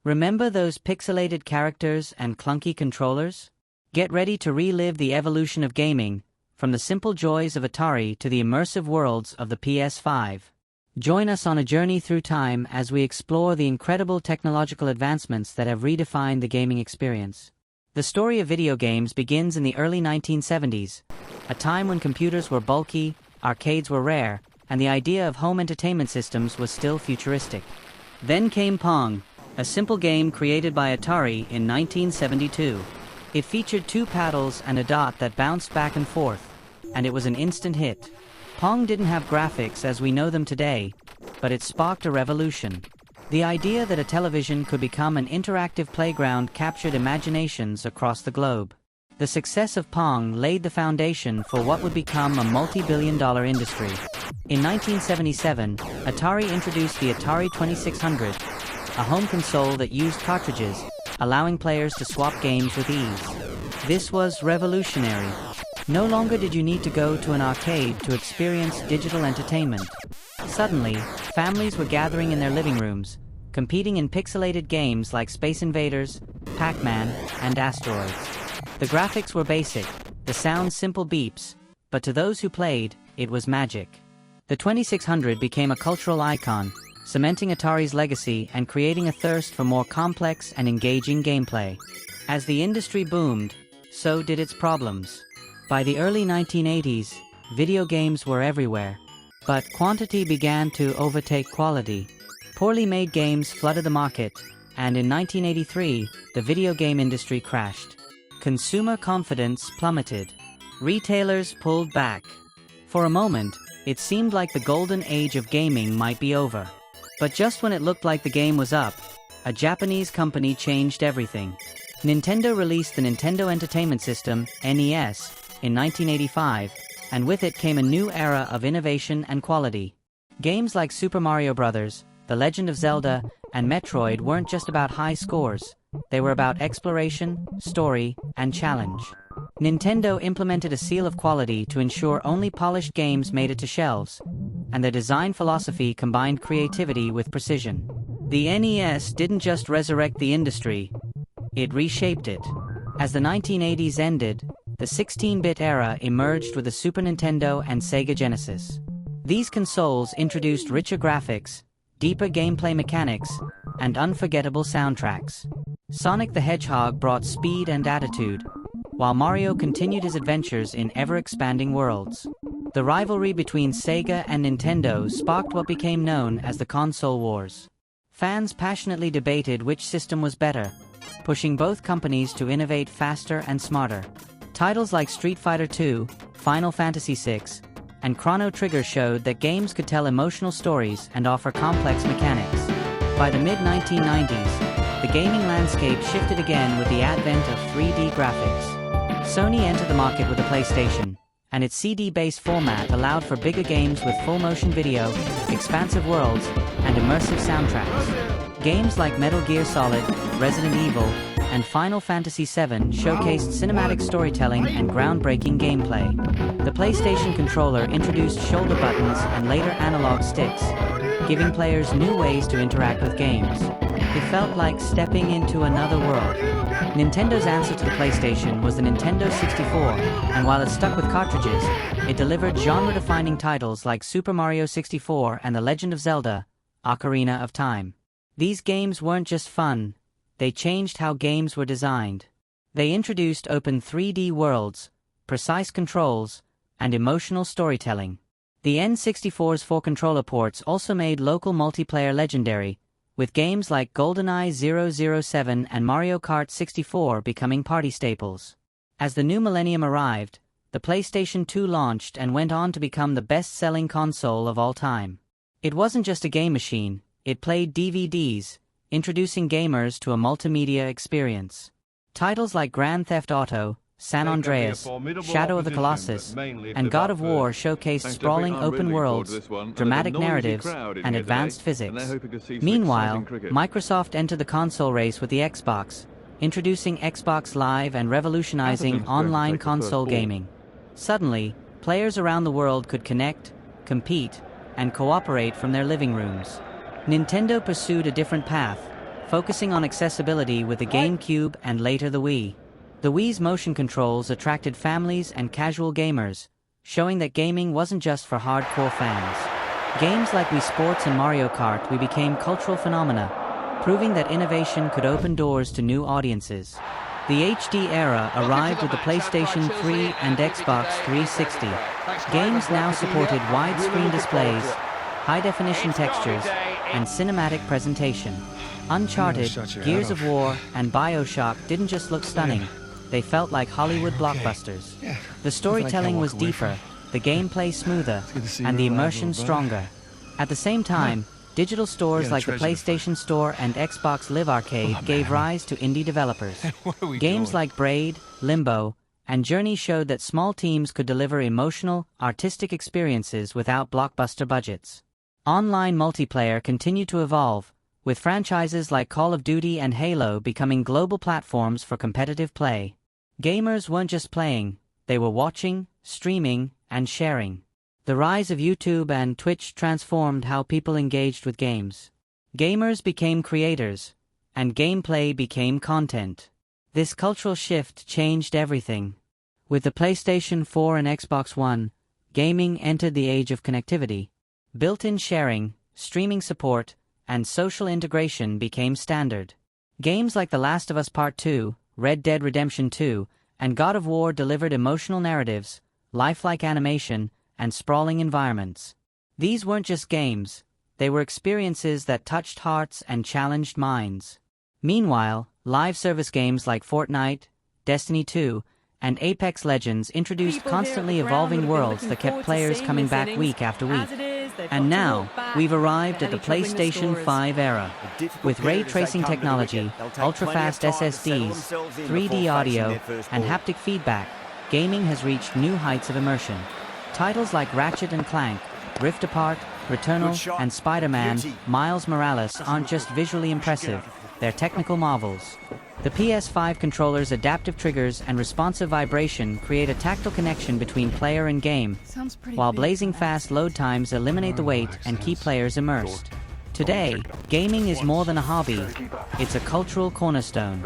Remember those pixelated characters and clunky controllers? Get ready to relive the evolution of gaming, from the simple joys of Atari to the immersive worlds of the PS5. Join us on a journey through time as we explore the incredible technological advancements that have redefined the gaming experience. The story of video games begins in the early 1970s, a time when computers were bulky, arcades were rare, and the idea of home entertainment systems was still futuristic. Then came Pong, a simple game created by Atari in 1972. It featured 2 paddles and a dot that bounced back and forth, and it was an instant hit. Pong didn't have graphics as we know them today, but it sparked a revolution. The idea that a television could become an interactive playground captured imaginations across the globe. The success of Pong laid the foundation for what would become a multi-billion-dollar industry. In 1977, Atari introduced the Atari 2600, a home console that used cartridges, allowing players to swap games with ease. This was revolutionary. No longer did you need to go to an arcade to experience digital entertainment. Suddenly, families were gathering in their living rooms, competing in pixelated games like Space Invaders, Pac-Man, and Asteroids. The graphics were basic, the sound simple beeps, but to those who played, it was magic. The 2600 became a cultural icon, cementing Atari's legacy and creating a thirst for more complex and engaging gameplay. As the industry boomed, so did its problems. By the early 1980s, video games were everywhere, but quantity began to overtake quality. Poorly made games flooded the market, and in 1983, the video game industry crashed. Consumer confidence plummeted. Retailers pulled back. For a moment, it seemed like the golden age of gaming might be over. But just when it looked like the game was up, a Japanese company changed everything. Nintendo released the Nintendo Entertainment System, NES, in 1985, and with it came a new era of innovation and quality. Games like Super Mario Bros., The Legend of Zelda, and Metroid weren't just about high scores. They were about exploration, story, and challenge. Nintendo implemented a seal of quality to ensure only polished games made it to shelves, and their design philosophy combined creativity with precision. The NES didn't just resurrect the industry, it reshaped it. As the 1980s ended, the 16-bit era emerged with the Super Nintendo and Sega Genesis. These consoles introduced richer graphics, deeper gameplay mechanics, and unforgettable soundtracks. Sonic the Hedgehog brought speed and attitude, while Mario continued his adventures in ever-expanding worlds. The rivalry between Sega and Nintendo sparked what became known as the console wars. Fans passionately debated which system was better, pushing both companies to innovate faster and smarter. Titles like Street Fighter II, Final Fantasy VI, and Chrono Trigger showed that games could tell emotional stories and offer complex mechanics. By the mid-1990s, the gaming landscape shifted again with the advent of 3D graphics. Sony entered the market with the PlayStation, and its CD-based format allowed for bigger games with full-motion video, expansive worlds, and immersive soundtracks. Games like Metal Gear Solid, Resident Evil, and Final Fantasy VII showcased cinematic storytelling and groundbreaking gameplay. The PlayStation controller introduced shoulder buttons and later analog sticks, giving players new ways to interact with games. It felt like stepping into another world. Nintendo's answer to the PlayStation was the Nintendo 64, and while it stuck with cartridges, it delivered genre-defining titles like Super Mario 64 and The Legend of Zelda, Ocarina of Time. These games weren't just fun, they changed how games were designed. They introduced open 3D worlds, precise controls, and emotional storytelling. The N64's 4 controller ports also made local multiplayer legendary, with games like GoldenEye 007 and Mario Kart 64 becoming party staples. As the new millennium arrived, the PlayStation 2 launched and went on to become the best-selling console of all time. It wasn't just a game machine, it played DVDs, introducing gamers to a multimedia experience. Titles like Grand Theft Auto, San Andreas, Shadow of the Colossus, and God of War showcased sprawling open worlds, dramatic narratives, and advanced physics. Meanwhile, Microsoft entered the console race with the Xbox, introducing Xbox Live and revolutionizing online console gaming. Suddenly, players around the world could connect, compete, and cooperate from their living rooms. Nintendo pursued a different path, focusing on accessibility with the GameCube and later the Wii. The Wii's motion controls attracted families and casual gamers, showing that gaming wasn't just for hardcore fans. Games like Wii Sports and Mario Kart became cultural phenomena, proving that innovation could open doors to new audiences. The HD era arrived with the PlayStation 3 and Xbox 360. Games now supported widescreen displays, high-definition textures, and cinematic presentation. Uncharted, Gears of War, and BioShock didn't just look stunning, they felt like Hollywood blockbusters. The storytelling was deeper, the gameplay smoother, and the immersion stronger. At the same time, digital stores like the PlayStation Store and Xbox Live Arcade gave rise to indie developers. Games like Braid, Limbo, and Journey showed that small teams could deliver emotional, artistic experiences without blockbuster budgets. Online multiplayer continued to evolve, with franchises like Call of Duty and Halo becoming global platforms for competitive play. Gamers weren't just playing, they were watching, streaming, and sharing. The rise of YouTube and Twitch transformed how people engaged with games. Gamers became creators, and gameplay became content. This cultural shift changed everything. With the PlayStation 4 and Xbox One, gaming entered the age of connectivity. Built-in sharing, streaming support, and social integration became standard. Games like The Last of Us Part 2, Red Dead Redemption 2, and God of War delivered emotional narratives, lifelike animation, and sprawling environments. These weren't just games, they were experiences that touched hearts and challenged minds. Meanwhile, live service games like Fortnite, Destiny 2, and Apex Legends introduced constantly evolving worlds that kept players coming back week after week. And now, we've arrived at the PlayStation 5 era. With ray tracing technology, ultra-fast SSDs, 3D audio, and haptic feedback, gaming has reached new heights of immersion. Titles like Ratchet & Clank, Rift Apart, Returnal, and Spider-Man, Miles Morales aren't just visually impressive, they're technical marvels. The PS5 controller's adaptive triggers and responsive vibration create a tactile connection between player and game, while blazing fast load times eliminate the wait and keep players immersed. Today, gaming is more than a hobby, it's a cultural cornerstone.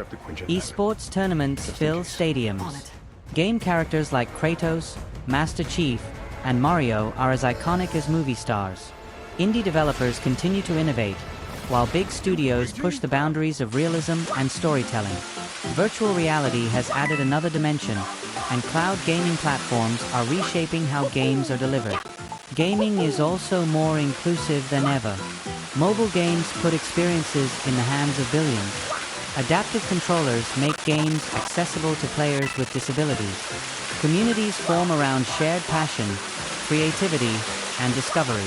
Esports tournaments fill stadiums. Game characters like Kratos, Master Chief, and Mario are as iconic as movie stars. Indie developers continue to innovate, while big studios push the boundaries of realism and storytelling. Virtual reality has added another dimension, and cloud gaming platforms are reshaping how games are delivered. Gaming is also more inclusive than ever. Mobile games put experiences in the hands of billions. Adaptive controllers make games accessible to players with disabilities. Communities form around shared passion, creativity, and discovery.